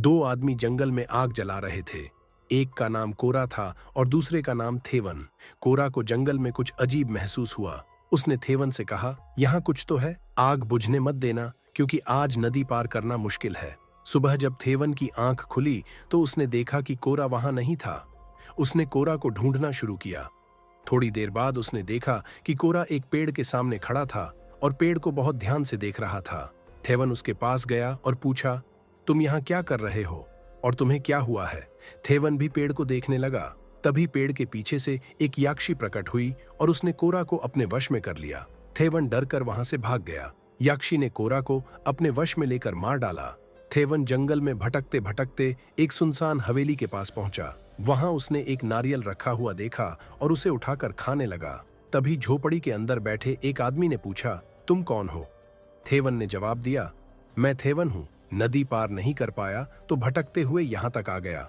दो आदमी जंगल में आग जला रहे थे। एक का नाम कोरा था और दूसरे का नाम थेवन। कोरा को जंगल में कुछ अजीब महसूस हुआ। उसने थेवन से कहा, यहाँ कुछ तो है, आग बुझने मत देना, क्योंकि आज नदी पार करना मुश्किल है। सुबह जब थेवन की आंख खुली तो उसने देखा कि कोरा वहां नहीं था। उसने कोरा को ढूंढना शुरू किया। थोड़ी देर बाद उसने देखा कि कोरा एक पेड़ के सामने खड़ा था और पेड़ को बहुत ध्यान से देख रहा था। थेवन उसके पास गया और पूछा, तुम यहाँ क्या कर रहे हो और तुम्हें क्या हुआ है? थेवन भी पेड़ को देखने लगा। तभी पेड़ के पीछे से एक याक्षी प्रकट हुई और उसने कोरा को अपने वश में कर लिया। थेवन डर कर वहां से भाग गया। याक्षी ने कोरा को अपने वश में लेकर मार डाला। थेवन जंगल में भटकते भटकते एक सुनसान हवेली के पास पहुंचा। वहां उसने एक नारियल रखा हुआ देखा और उसे उठाकर खाने लगा। तभी झोपड़ी के अंदर बैठे एक आदमी ने पूछा, तुम कौन हो? थेवन ने जवाब दिया, मैं थेवन हूं, नदी पार नहीं कर पाया तो भटकते हुए यहां तक आ गया।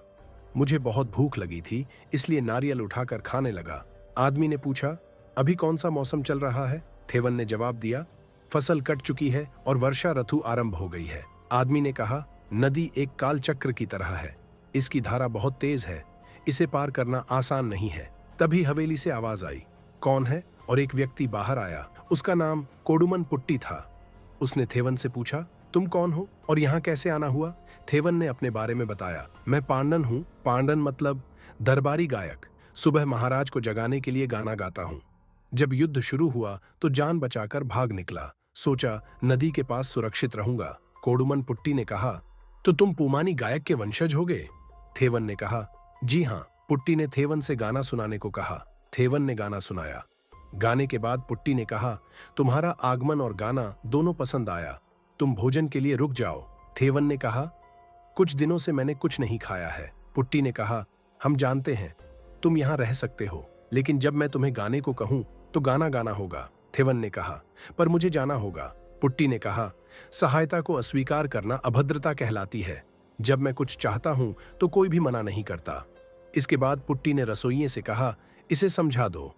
मुझे बहुत भूख लगी थी, इसलिए नारियल उठाकर खाने लगा। आदमी ने पूछा, अभी कौन सा मौसम चल रहा है? थेवन ने जवाब दिया, फसल कट चुकी है और वर्षा ऋतु आरंभ हो गई है। आदमी ने कहा, नदी एक काल चक्र की तरह है, इसकी धारा बहुत तेज है, इसे पार करना आसान नहीं है। तभी हवेली से आवाज आई, कौन है? और एक व्यक्ति बाहर आया। उसका नाम कोडुमन पुट्टी था। उसने थेवन से पूछा, तुम कौन हो और यहाँ कैसे आना हुआ? थेवन ने अपने बारे में बताया, मैं पांडन हूँ। पांडन मतलब दरबारी गायक। सुबह महाराज को जगाने के लिए गाना गाता हूँ। जब युद्ध शुरू हुआ तो जान बचाकर भाग निकला, सोचा नदी के पास सुरक्षित रहूंगा। कोडुमन पुट्टी ने कहा, तो तुम पुमानी गायक के वंशज होगे? थेवन ने कहा, जी हाँ। पुट्टी ने थेवन से गाना सुनाने को कहा। थेवन ने गाना सुनाया। गाने के बाद पुट्टी ने कहा, तुम्हारा आगमन और गाना दोनों पसंद आया, तुम भोजन के लिए रुक जाओ। थेवन ने कहा, कुछ दिनों से मैंने कुछ नहीं खाया है। पुट्टी ने कहा, हम जानते हैं तुम यहाँ रह सकते हो, लेकिन जब मैं तुम्हें गाने को कहूं तो गाना गाना होगा। थेवन ने कहा, पर मुझे जाना होगा। पुट्टी ने कहा, सहायता को अस्वीकार करना अभद्रता कहलाती है। जब मैं कुछ चाहता हूं तो कोई भी मना नहीं करता। इसके बाद पुट्टी ने रसोइये से कहा, इसे समझा दो।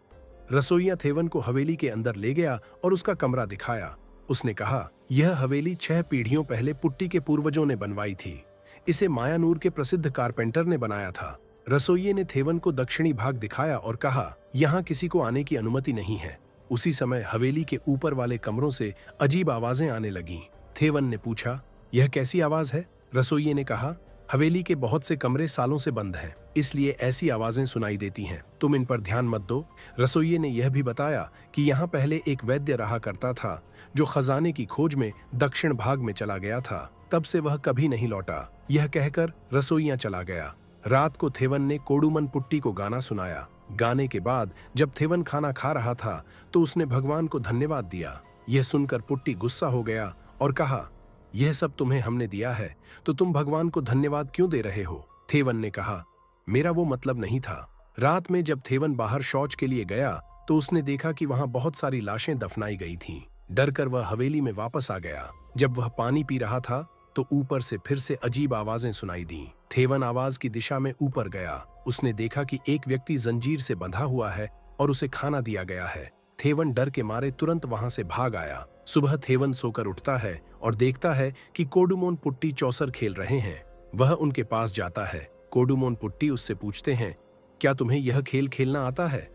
रसोइया थेवन को हवेली के अंदर ले गया और उसका कमरा दिखाया। उसने कहा, यह हवेली 6 पीढ़ियों पहले पुट्टी के पूर्वजों ने बनवाई थी। इसे मायानूर के प्रसिद्ध कारपेंटर ने बनाया था। रसोइये ने थेवन को दक्षिणी भाग दिखाया और कहा, यहाँ किसी को आने की अनुमति नहीं है। उसी समय हवेली के ऊपर वाले कमरों से अजीब आवाजें आने लगीं। थेवन ने पूछा, यह कैसी आवाज है? रसोइये ने कहा, हवेली के बहुत से कमरे सालों से बंद हैं, इसलिए ऐसी आवाजें सुनाई देती हैं, तुम इन पर ध्यान मत दो। रसोइये ने यह भी बताया कि यहाँ पहले एक वैद्य रहा करता था जो खजाने की खोज में दक्षिण भाग में चला गया था। तब से वह कभी नहीं लौटा। यह कहकर रसोइया चला गया। रात को थेवन ने कोडुमन पुट्टी को गाना सुनाया। गाने के बाद जब थेवन खाना खा रहा था तो उसने भगवान को धन्यवाद दिया। यह सुनकर पुट्टी गुस्सा हो गया और कहा, यह सब तुम्हें हमने दिया है तो तुम भगवान को धन्यवाद क्यों दे रहे हो? थेवन ने कहा, मेरा वो मतलब नहीं था। रात में जब थेवन बाहर शौच के लिए गया तो उसने देखा कि वहां बहुत सारी लाशें दफनाई गई थीं। डरकर वह हवेली में वापस आ गया। जब वह पानी पी रहा था तो ऊपर से फिर से अजीब आवाजें सुनाई दी। थेवन आवाज की दिशा में ऊपर गया। उसने देखा कि एक व्यक्ति जंजीर से बंधा हुआ है और उसे खाना दिया गया है। थेवन डर के मारे तुरंत वहां से भाग आया। सुबह थेवन सोकर उठता है और देखता है कि कोडुमन पुट्टी चौसर खेल रहे हैं। वह उनके पास जाता है। कोडुमन पुट्टी उससे पूछते हैं, क्या तुम्हें यह खेल खेलना आता है?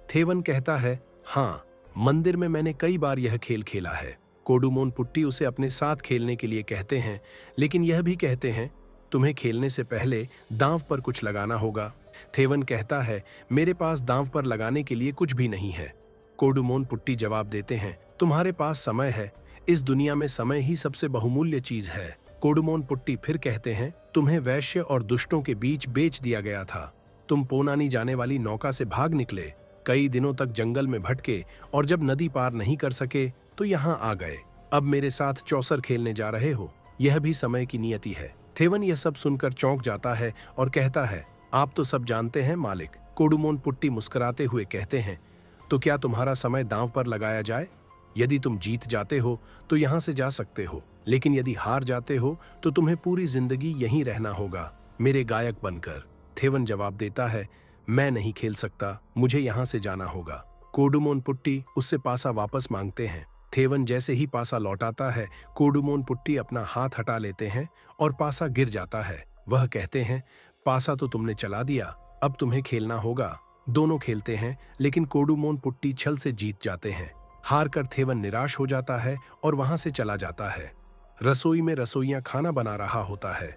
थेवन कहता है, हाँ, मंदिर में मैंने कई बार यह खेल खेला है। कोडुमन पुट्टी उसे अपने साथ खेलने के लिए कहते हैं, लेकिन यह भी कहते हैं, तुम्हें खेलने से पहले दांव पर कुछ लगाना होगा। थेवन कहता है, मेरे पास दांव पर लगाने के लिए कुछ भी नहीं है। कोडुमन पुट्टी जवाब देते हैं, तुम्हारे पास समय है, इस दुनिया में समय ही सबसे बहुमूल्य चीज है। कोडुमन पुट्टी फिर कहते हैं, तुम्हें वैश्य और दुष्टों के बीच बेच दिया गया था। तुम पोनानी जाने वाली नौका से भाग निकले, कई दिनों तक जंगल में भटके और जब नदी पार नहीं कर सके तो यहाँ आ गए। अब मेरे साथ चौसर खेलने जा रहे हो, यह भी समय की नियति है। थेवन यह सब सुनकर चौंक जाता है और कहता है, आप तो सब जानते हैं मालिक। कोडुमन पुट्टी मुस्कुराते हुए कहते हैं, तो क्या तुम्हारा समय दांव पर लगाया जाए? यदि तुम जीत जाते हो तो यहाँ से जा सकते हो, लेकिन यदि हार जाते हो तो तुम्हें पूरी जिंदगी यहीं रहना होगा, मेरे गायक बनकर। थेवन जवाब देता है, मैं नहीं खेल सकता, मुझे यहाँ से जाना होगा। कोडुमन पुट्टी उससे पासा वापस मांगते हैं। थेवन जैसे ही पासा लौटाता है, कोडुमन पुट्टी अपना हाथ हटा लेते हैं और पासा गिर जाता है। वह कहते हैं, पासा तो तुमने चला दिया, अब तुम्हें खेलना होगा। दोनों खेलते हैं, लेकिन कोडुमोन पुट्टी छल से जीत जाते हैं। हार कर थेवन निराश हो जाता है और वहां से चला जाता है। रसोई में रसोइया खाना बना रहा होता है।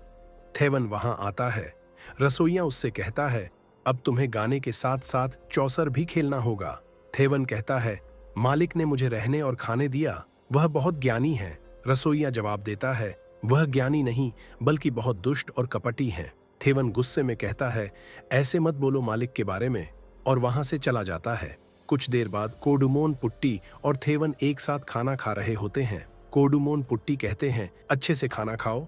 थेवन वहां आता है। रसोइया उससे कहता है, अब तुम्हें गाने के साथ साथ चौसर भी खेलना होगा। थेवन कहता है, मालिक ने मुझे रहने और खाने दिया, वह बहुत ज्ञानी है। रसोइया जवाब देता है, वह ज्ञानी नहीं बल्कि बहुत दुष्ट और कपटी है। थेवन गुस्से में कहता है, ऐसे मत बोलो मालिक के बारे में, और वहां से चला जाता है। कुछ देर बाद कोडुमोन पुट्टी और थेवन एक साथ खाना खा रहे होते हैं। कोडुमोन पुट्टी कहते हैं, अच्छे से खाना खाओ,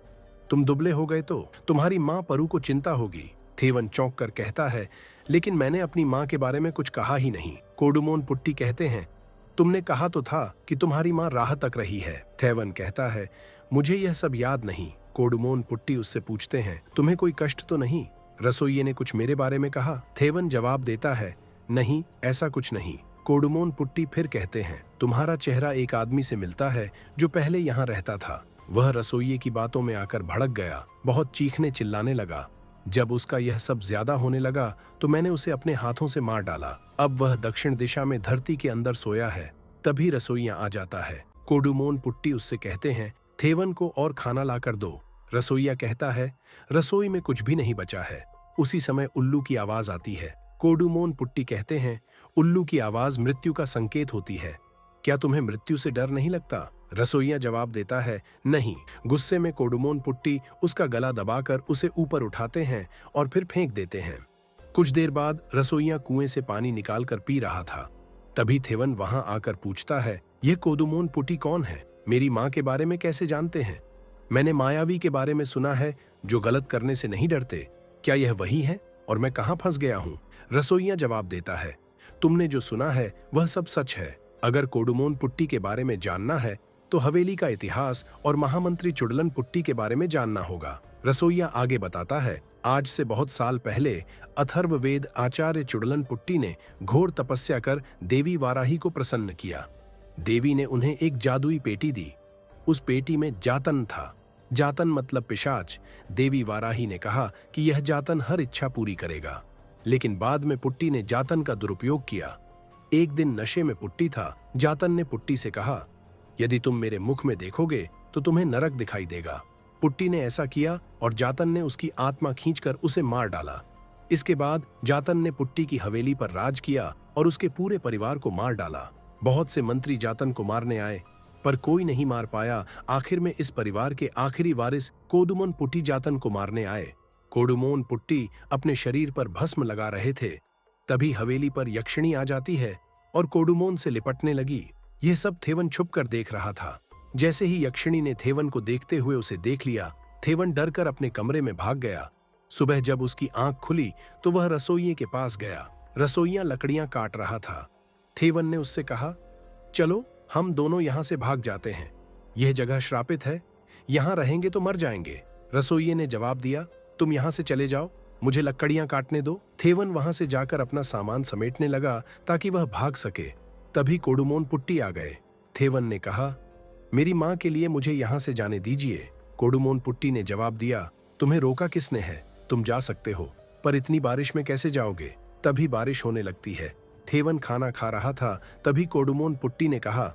तुम दुबले हो गए तो तुम्हारी माँ परू को चिंता होगी। थेवन चौंक कर कहता है, लेकिन मैंने अपनी माँ के बारे में कुछ कहा ही नहीं। कोडुमोन पुट्टी कहते हैं, तुमने कहा तो था कि तुम्हारी माँ राह तक रही है। थेवन कहता है, मुझे यह सब याद नहीं। कोडुमोन पुट्टी उससे पूछते हैं, तुम्हें कोई कष्ट तो नहीं? रसोइये ने कुछ मेरे बारे में कहा? थेवन जवाब देता है, नहीं, ऐसा कुछ नहीं। कोडुमोन पुट्टी फिर कहते हैं, तुम्हारा चेहरा एक आदमी से मिलता है जो पहले यहाँ रहता था। वह रसोइये की बातों में आकर भड़क गया, बहुत चीखने चिल्लाने लगा। जब उसका यह सब ज्यादा होने लगा तो मैंने उसे अपने हाथों से मार डाला। अब वह दक्षिण दिशा में धरती के अंदर सोया है। तभी रसोइया आ जाता है। कोडुमोन पुट्टी उससे कहते हैं, थेवन को और खाना लाकर दो। रसोइया कहता है, रसोई में कुछ भी नहीं बचा है। उसी समय उल्लू की आवाज आती है। कोडुमोन पुट्टी कहते हैं, उल्लू की आवाज मृत्यु का संकेत होती है, क्या तुम्हें मृत्यु से डर नहीं लगता? रसोइया जवाब देता है, नहीं। गुस्से में कोडुमोन पुट्टी उसका गला दबाकर उसे ऊपर उठाते हैं और फिर फेंक देते हैं। कुछ देर बाद रसोइया कुएं से पानी निकालकर पी रहा था। तभी थेवन वहां आकर पूछता है, यह कोडुमोन पुट्टी कौन है? मेरी माँ के बारे में कैसे जानते हैं? मैंने मायावी के बारे में सुना है जो गलत करने से नहीं डरते। क्या यह वही है और मैं कहाँ फंस गया हूँ? रसोइया जवाब देता है, तुमने जो सुना है वह सब सच है। अगर कोडुमोन पुट्टी के बारे में जानना है तो हवेली का इतिहास और महामंत्री चुड़लन पुट्टी के बारे में जानना होगा। रसोइया आगे बताता है, आज से बहुत साल पहले अथर्ववेद आचार्य चुड़लन पुट्टी ने घोर तपस्या कर देवी वाराही को प्रसन्न किया। देवी ने उन्हें एक जादुई पेटी दी। उस पेटी में जातन था। जातन मतलब पिशाच। देवी वाराही ने कहा कि यह जातन हर इच्छा पूरी करेगा, लेकिन बाद में पुट्टी ने जातन का दुरुपयोग किया। एक दिन नशे में पुट्टी था। जातन ने पुट्टी से कहा, यदि तुम मेरे मुख में देखोगे तो तुम्हें नरक दिखाई देगा। पुट्टी ने ऐसा किया और जातन ने उसकी आत्मा खींचकर उसे मार डाला। इसके बाद जातन ने पुट्टी की हवेली पर राज किया और उसके पूरे परिवार को मार डाला। बहुत से मंत्री जातन को मारने आए, पर कोई नहीं मार पाया। आखिर में इस परिवार के आखिरी वारिस कोडुमोन पुट्टी जातन को मारने आए। कोडुमोन पुट्टी अपने शरीर पर भस्म लगा रहे थे। तभी हवेली पर यक्षिणी आ जाती है और कोडुमोन से लिपटने लगी। यह सब थेवन छुप कर देख रहा था। जैसे ही यक्षिणी ने थेवन को देखते हुए उसे देख लिया, थेवन डरकर अपने कमरे में भाग गया। सुबह जब उसकी आंख खुली तो वह रसोइये के पास गया। रसोइया लकड़ियां काट रहा था। थेवन ने उससे कहा, चलो हम दोनों यहां से भाग जाते हैं। यह जगह श्रापित है, यहां रहेंगे तो मर जाएंगे। रसोइये ने जवाब दिया, तुम यहां से चले जाओ, मुझे लकड़ियां काटने दो। थेवन वहां से जाकर अपना सामान समेटने लगा ताकि वह भाग सके। तभी कोडुमोन पुट्टी आ गए। थेवन ने कहा, मेरी माँ के लिए मुझे यहाँ से जाने दीजिए। कोडुमोन पुट्टी ने जवाब दिया, तुम्हें रोका किसने है? तुम जा सकते हो, पर इतनी बारिश में कैसे जाओगे? तभी बारिश होने लगती है। थेवन खाना खा रहा था। तभी कोडुमोन पुट्टी ने कहा,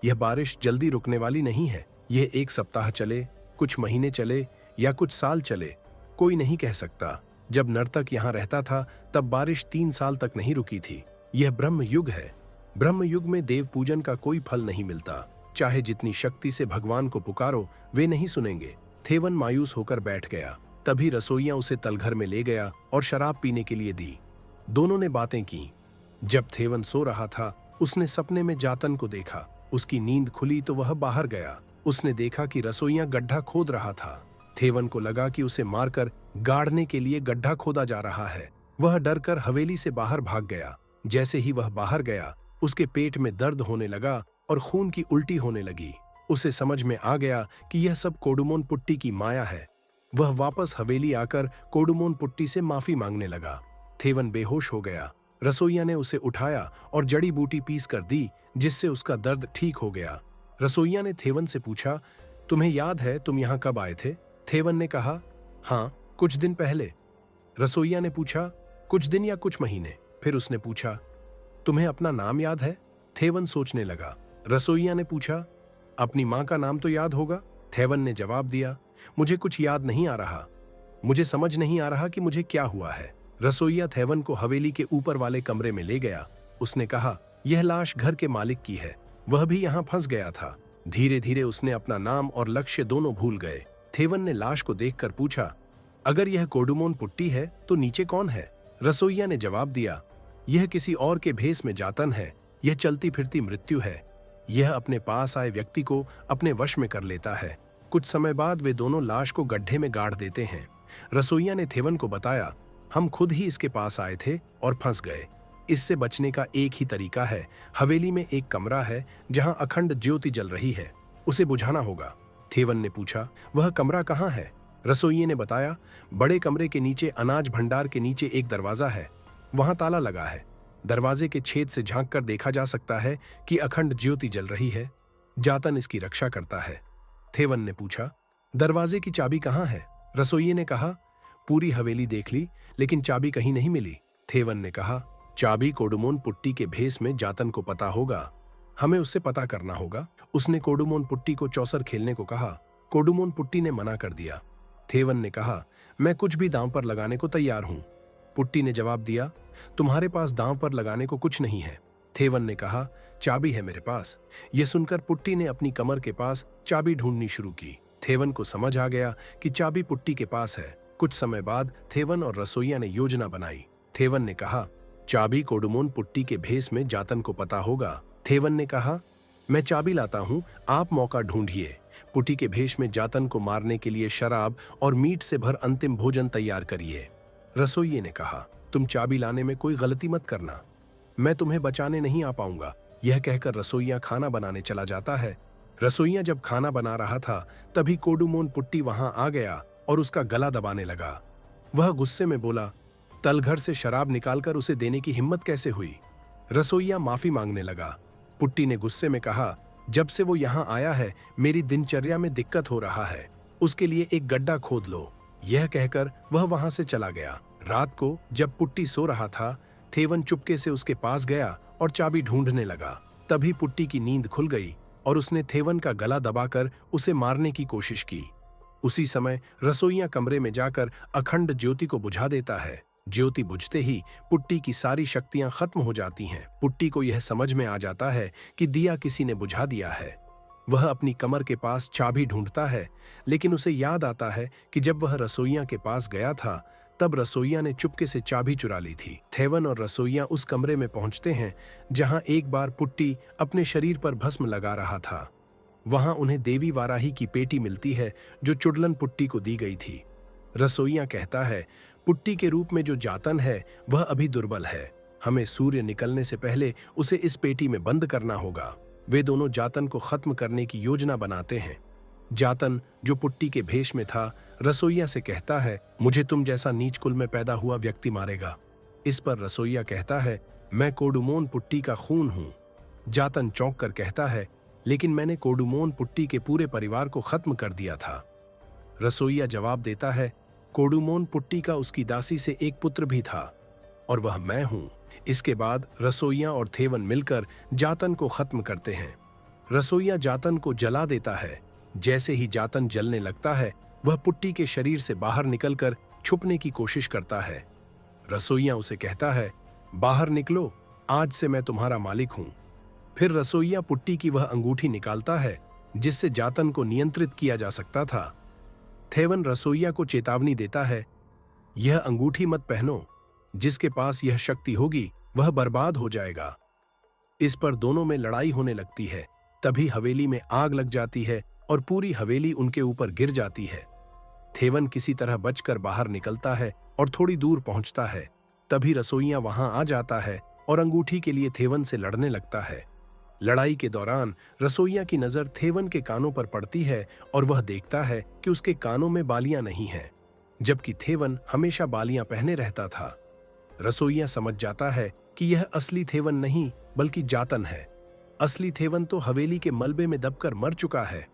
यह बारिश जल्दी रुकने वाली नहीं है। यह एक सप्ताह चले, कुछ महीने चले या कुछ साल चले, कोई नहीं कह सकता। जब नर्तक यहाँ रहता था तब बारिश 3 साल तक नहीं रुकी थी। यह ब्रह्म युग है। ब्रह्म युग में देव पूजन का कोई फल नहीं मिलता। चाहे जितनी शक्ति से भगवान को पुकारो, वे नहीं सुनेंगे। थेवन मायूस होकर बैठ गया। तभी रसोइया उसे तलघर में ले गया और शराब पीने के लिए दी। दोनों ने बातें की। जब थेवन सो रहा था, उसने सपने में जातन को देखा। उसकी नींद खुली तो वह बाहर गया। उसने देखा कि रसोइया गड्ढा खोद रहा था। थेवन को लगा कि उसे मारकर गाड़ने के लिए गड्ढा खोदा जा रहा है। वह डरकर हवेली से बाहर भाग गया। जैसे ही वह बाहर गया, उसके पेट में दर्द होने लगा और खून की उल्टी होने लगी। उसे समझ में आ गया कि यह सब कोडुमोन पुट्टी की माया है। वह वापस हवेली आकर कोडुमोन पुट्टी से माफी मांगने लगा। थेवन बेहोश हो गया। रसोइया ने उसे उठाया और जड़ी बूटी पीस कर दी, जिससे उसका दर्द ठीक हो गया। रसोइया ने थेवन से पूछा, तुम्हें याद है तुम यहाँ कब आए थे? थेवन ने कहा, हाँ, कुछ दिन पहले। रसोइया ने पूछा, कुछ दिन या कुछ महीने? फिर उसने पूछा, तुम्हें अपना नाम याद है? थेवन सोचने लगा। रसोइया ने पूछा, अपनी माँ का नाम तो याद होगा? थेवन ने जवाब दिया, मुझे कुछ याद नहीं आ रहा। मुझे समझ नहीं आ रहा कि मुझे क्या हुआ है। रसोइया थेवन को हवेली के ऊपर वाले कमरे में ले गया। उसने कहा, यह लाश घर के मालिक की है, वह भी यहाँ फंस गया था। धीरे धीरे उसने अपना नाम और लक्ष्य दोनों भूल गए। थेवन ने लाश को देखकर पूछा, अगर यह कोडुमोन पुट्टी है तो नीचे कौन है? रसोइया ने जवाब दिया, यह किसी और के भेष में जातन है, यह चलती फिरती मृत्यु है। यह अपने पास आए व्यक्ति को अपने वश में कर लेता है। कुछ समय बाद वे दोनों लाश को गड्ढे में गाड़ देते हैं। रसोइया ने थेवन को बताया, हम खुद ही इसके पास आए थे और फंस गए। इससे बचने का एक ही तरीका है। हवेली में एक कमरा है जहां अखंड ज्योति जल रही है, उसे बुझाना होगा। थेवन ने पूछा, वह कमरा कहाँ है? रसोइये ने बताया, बड़े कमरे के नीचे अनाज भंडार के नीचे एक दरवाजा है, वहां ताला लगा है। दरवाजे के छेद से झांक कर देखा जा सकता है कि अखंड ज्योति जल रही है। जातन इसकी रक्षा करता है। थेवन ने पूछा, दरवाजे की चाबी कहाँ है? रसोइये ने कहा, पूरी हवेली देख ली लेकिन चाबी कहीं नहीं मिली। थेवन ने कहा, चाबी कोडुमोन पुट्टी के भेष में जातन को पता होगा, हमें उससे पता करना होगा। उसने कोडुमोन पुट्टी को चौसर खेलने को कहा। कोडुमोन पुट्टी ने मना कर दिया। थेवन ने कहा, मैं कुछ भी दांव पर लगाने को तैयार हूं। पुट्टी ने जवाब दिया, तुम्हारे पास दांव पर लगाने को कुछ नहीं है। थेवन ने कहा, चाबी है मेरे पास। यह सुनकर पुट्टी ने अपनी कमर के पास चाबी ढूंढनी शुरू की। थेवन को समझ आ गया कि चाबी पुट्टी के पास है। कुछ समय बाद थेवन और रसोइया ने योजना बनाई। थेवन ने कहा, चाबी कोडुमोन पुट्टी के भेष में जातन को पता होगा। थेवन ने कहा, मैं चाबी लाता हूं, आप मौका ढूंढिए। पुट्टी के भेष में जातन को मारने के लिए शराब और मीट से भर अंतिम भोजन तैयार करिए। रसोइये ने कहा, तुम चाबी लाने में कोई गलती मत करना, मैं तुम्हें बचाने नहीं आ पाऊंगा। यह कहकर रसोइया खाना बनाने चला जाता है। रसोइया जब खाना बना रहा था तभी कोडुमोन पुट्टी वहां आ गया और उसका गला दबाने लगा। वह गुस्से में बोला, तलघर से शराब निकालकर उसे देने की हिम्मत कैसे हुई? रसोइया माफी मांगने लगा। पुट्टी ने गुस्से में कहा, जब से वो यहाँ आया है मेरी दिनचर्या में दिक्कत हो रहा है, उसके लिए एक गड्ढा खोद लो। यह कहकर वह वहां से चला गया। रात को जब पुट्टी सो रहा था, थेवन चुपके से उसके पास गया और चाबी ढूंढने लगा। तभी पुट्टी की नींद खुल गई और उसने थेवन का गला दबाकर उसे मारने की कोशिश की। उसी समय रसोइया कमरे में जाकर अखंड ज्योति को बुझा देता है। ज्योति बुझते ही पुट्टी की सारी शक्तियां खत्म हो जाती हैं। पुट्टी को यह समझ में आ जाता है कि दिया किसी ने बुझा दिया है। वह अपनी कमर के पास चाबी ढूंढता है, लेकिन उसे याद आता है कि जब वह रसोइया के पास गया था तब रसोइया ने चुपके से चाबी चुरा ली थी। थेवन और रसोइया उस कमरे में पहुंचते हैं जहां एक बार पुट्टी अपने शरीर पर भस्म लगा रहा था। वहां उन्हें देवी वाराही की पेटी मिलती है जो चुड़लन पुट्टी को दी गई थी। रसोइया कहता है, पुट्टी के रूप में जो जातन है वह अभी दुर्बल है, हमें सूर्य निकलने से पहले उसे इस पेटी में बंद करना होगा। वे दोनों जातन को खत्म करने की योजना बनाते हैं। जातन जो पुट्टी के भेष में था रसोइया से कहता है, मुझे तुम जैसा नीच कुल में पैदा हुआ व्यक्ति मारेगा। इस पर रसोइया कहता है, मैं कोडुमोन पुट्टी का खून हूं। जातन चौंक कर कहता है, लेकिन मैंने कोडुमोन पुट्टी के पूरे परिवार को खत्म कर दिया था। रसोइया जवाब देता है, कोडुमोन पुट्टी का उसकी दासी से एक पुत्र भी था और वह मैं हूं। इसके बाद रसोइया और थेवन मिलकर जातन को खत्म करते हैं। रसोइया जातन को जला देता है। जैसे ही जातन जलने लगता है वह पुट्टी के शरीर से बाहर निकलकर छुपने की कोशिश करता है। रसोइया उसे कहता है, बाहर निकलो, आज से मैं तुम्हारा मालिक हूं। फिर रसोइया पुट्टी की वह अंगूठी निकालता है जिससे जातन को नियंत्रित किया जा सकता था। थेवन रसोइया को चेतावनी देता है, यह अंगूठी मत पहनो, जिसके पास यह शक्ति होगी वह बर्बाद हो जाएगा। इस पर दोनों में लड़ाई होने लगती है। तभी हवेली में आग लग जाती है और पूरी हवेली उनके ऊपर गिर जाती है। थेवन किसी तरह बचकर बाहर निकलता है और थोड़ी दूर पहुंचता है। तभी रसोइया वहां आ जाता है और अंगूठी के लिए थेवन से लड़ने लगता है। लड़ाई के दौरान रसोइया की नजर थेवन के कानों पर पड़ती है और वह देखता है कि उसके कानों में बालियां नहीं हैं, जबकि थेवन हमेशा बालियां पहने रहता था। रसोइया समझ जाता है कि यह असली थेवन नहीं बल्कि जातन है। असली थेवन तो हवेली के मलबे में दबकर मर चुका है।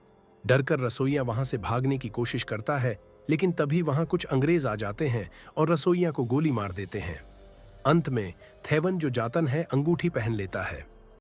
डरकर रसोइया वहां से भागने की कोशिश करता है, लेकिन तभी वहां कुछ अंग्रेज आ जाते हैं और रसोइया को गोली मार देते हैं। अंत में थेवन जो जातन है अंगूठी पहन लेता है।